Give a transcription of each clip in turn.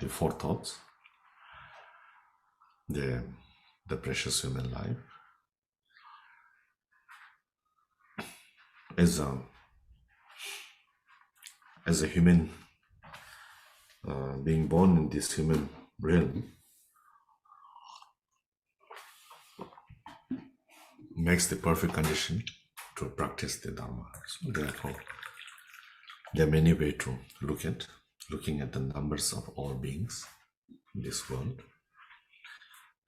the four thoughts, the precious human life, as a human being born in this human realm makes the perfect condition to practice the Dharma. So therefore, there are many ways to looking at the numbers of all beings in this world.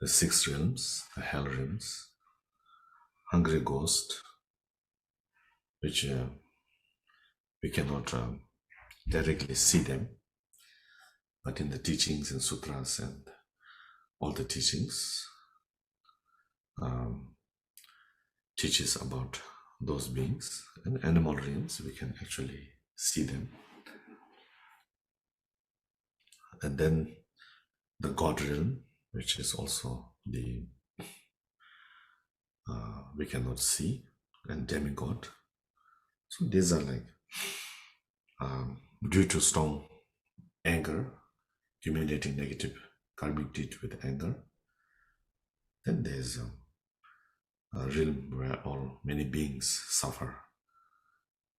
The six realms, the hell realms, hungry ghost, which we cannot directly see them, but in the teachings and sutras and all the teachings teaches about those beings. And animal realms, we can actually see them. And then the God realm, which is also the we cannot see, and demigod. So these are like due to strong anger, accumulating negative karmic deed with anger. Then there's a realm where many beings suffer.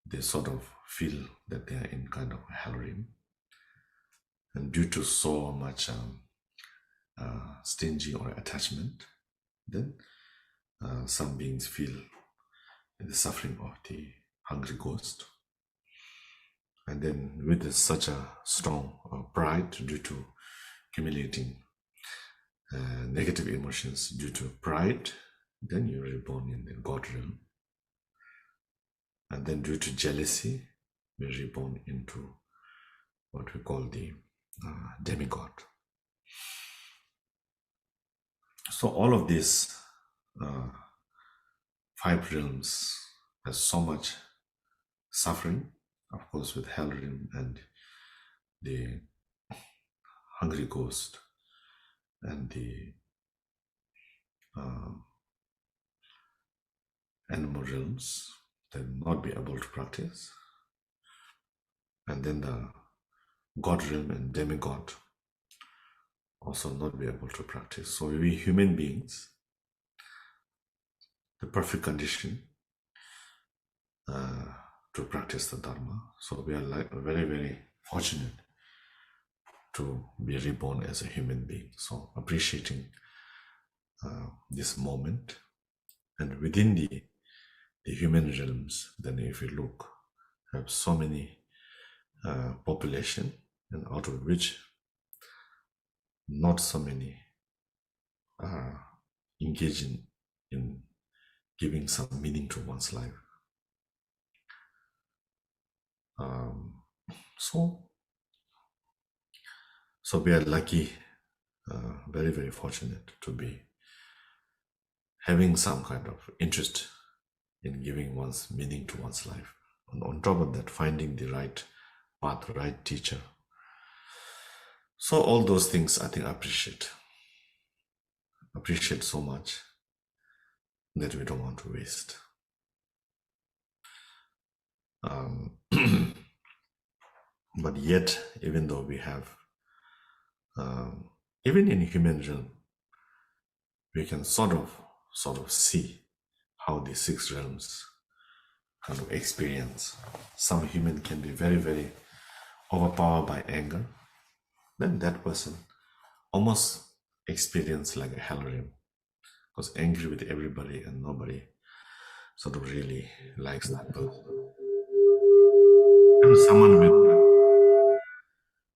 They sort of feel that they are in kind of a hell realm, and due to so much stingy or attachment, then some beings feel the suffering of the hungry ghost. And then with such a strong pride due to accumulating negative emotions due to pride, then you're reborn in the God realm. And then due to jealousy, we're reborn into what we call the demigod. So all of these 5 realms has so much suffering, of course, with hell realm and the hungry ghost and the animal realms, they will not be able to practice. And then the God realm and demigod also not be able to practice. So we human beings, the perfect condition to practice the Dharma. So we are like very, very fortunate to be reborn as a human being. So appreciating this moment. And within the human realms, then if you look, have so many population, and out of which not so many are engaging in giving some meaning to one's life. So we are lucky, very, very fortunate to be having some kind of interest in giving one's meaning to one's life. And on top of that, finding the right path, right teacher. So all those things I think I appreciate so much that we don't want to waste. But yet, even though we have, even in human realm, we can sort of see how the 6 realms kind of experience. Some human can be very, very overpowered by anger. Then that person almost experience like a hell realm, because angry with everybody and nobody sort of really likes that person. And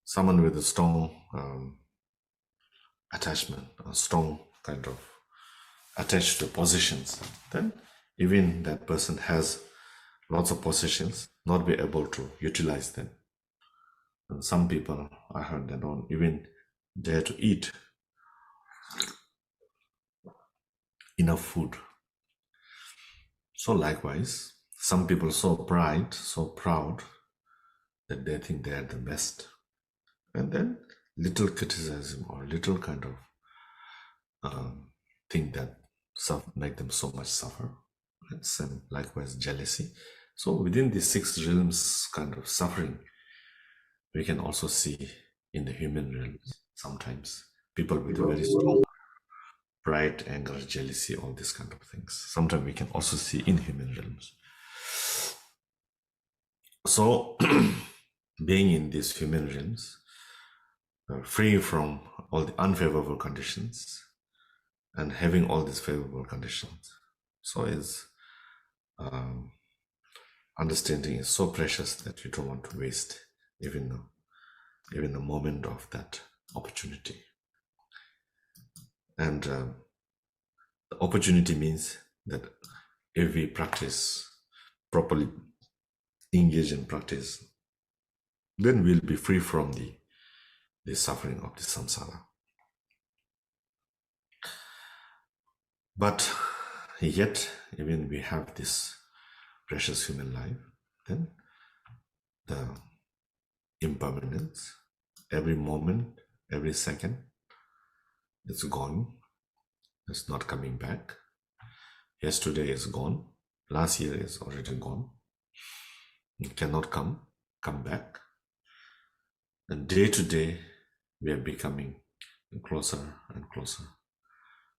someone with a strong attachment, a strong kind of attached to positions, then even that person has lots of positions, not be able to utilize them. And some people, I heard, they don't even dare to eat enough food. So likewise, some people so proud that they think they are the best. And then little criticism or little kind of thing that make them so much suffer. And same likewise jealousy. So within the 6 realms kind of suffering, we can also see in the human realms. Sometimes people with a very strong pride, anger, jealousy, all these kind of things. Sometimes we can also see in human realms. So, being in these human realms, free from all the unfavorable conditions and having all these favorable conditions. So, is understanding is so precious that you don't want to waste even the moment of that opportunity. And the opportunity means that if we practice properly, engage in practice, then we'll be free from the suffering of the samsara. But yet, even we have this precious human life, then the impermanence, every moment, every second, it's gone. It's not coming back. Yesterday is gone. Last year is already gone. It cannot come back. And day to day, we are becoming closer and closer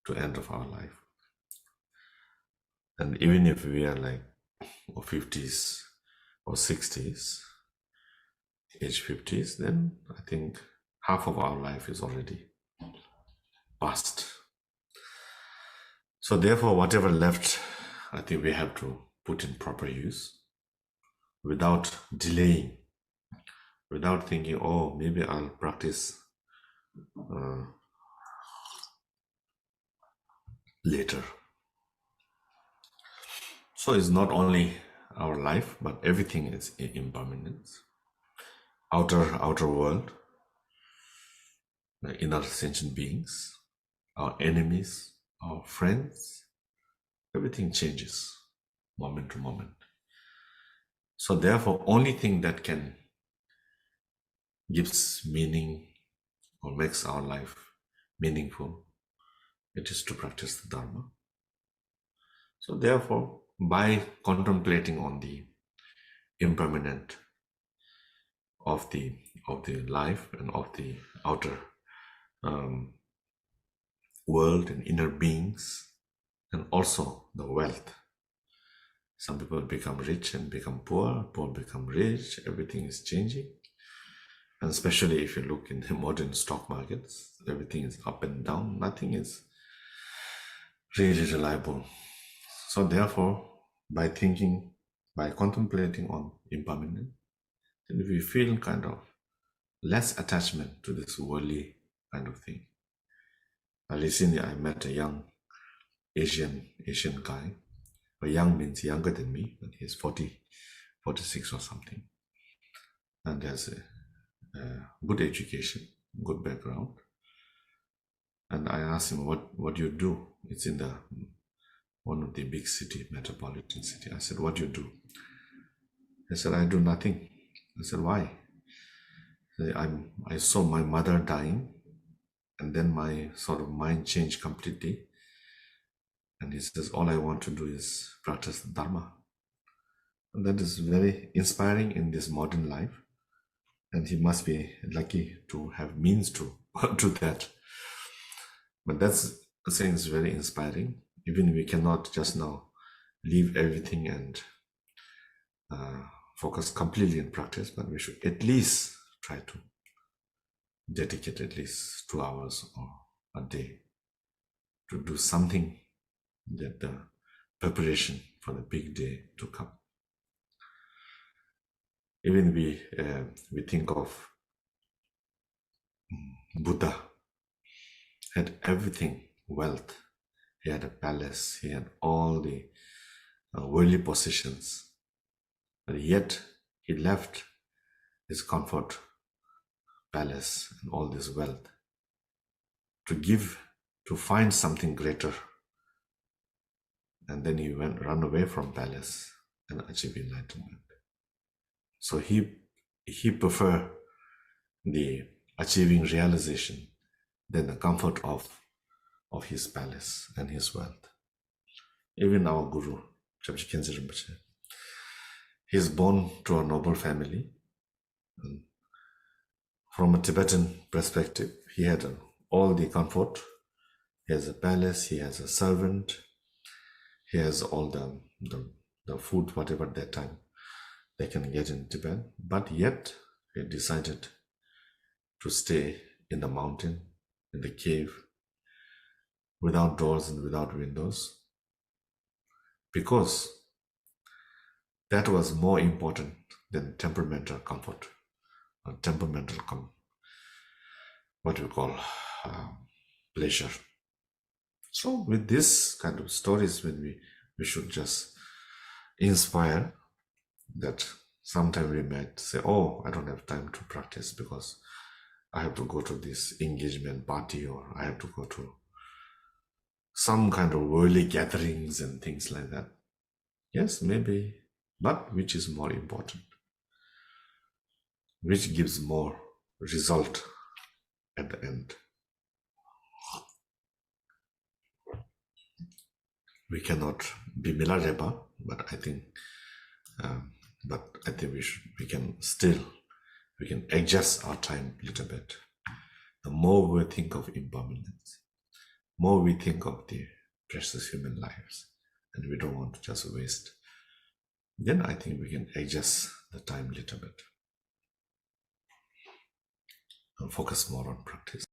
to the end of our life. And even if we are like 50s or 60s, age 50s, then I think half of our life is already past. So therefore, whatever left, I think we have to put in proper use without delaying, without thinking, oh, maybe I'll practice later. So it's not only our life, but everything is impermanence. Outer world, the inner sentient beings, our enemies, our friends, everything changes moment to moment. So therefore, only thing that can gives meaning or makes our life meaningful, it is to practice the Dharma. So therefore, by contemplating on the impermanent of the life and of the outer world and inner beings, and also the wealth. Some people become rich and become poor, poor become rich, everything is changing. And especially if you look in the modern stock markets, everything is up and down, nothing is really reliable. So therefore, by contemplating on impermanence, then we feel kind of less attachment to this worldly kind of thing. Recently, I met a young Asian guy. A young means younger than me, but he's 46 or something. And has a good education, good background. And I asked him, what do you do? It's in one of the big city, metropolitan city. I said, what do you do? He said, I do nothing. I said, why? I saw my mother dying, and then my sort of mind changed completely. And he says, all I want to do is practice the Dharma. And that is very inspiring in this modern life. And he must be lucky to have means to do that. But that's saying is very inspiring. Even we cannot just now leave everything and focus completely in practice, but we should at least try to dedicate at least 2 hours or a day to do something that the preparation for the big day to come. Even we think of Buddha had everything, wealth. He had a palace. He had all the worldly possessions. But yet he left his comfort palace and all this wealth to find something greater. And then he run away from palace and achieve enlightenment. So he preferred the achieving realization than the comfort of his palace and his wealth. Even our Guru, Chapji Khenze Rinpoche, he is born to a noble family. And from a Tibetan perspective, he had all the comfort. He has a palace, he has a servant, he has all the food, whatever that time they can get in Tibet. But yet, he decided to stay in the mountain, in the cave, without doors and without windows, because that was more important than temperamental comfort, or temperamental, what we call pleasure. So with this kind of stories, when we should just inspire that sometime we might say, oh, I don't have time to practice because I have to go to this engagement party, or I have to go to some kind of worldly gatherings and things like that. Yes, maybe, but which is more important? Which gives more result at the end? We cannot be milarepa, but I think we can adjust our time a little bit. The more we think of impermanence, more we think of the precious human lives, and we don't want to just waste, then I think we can adjust the time a little bit and focus more on practice.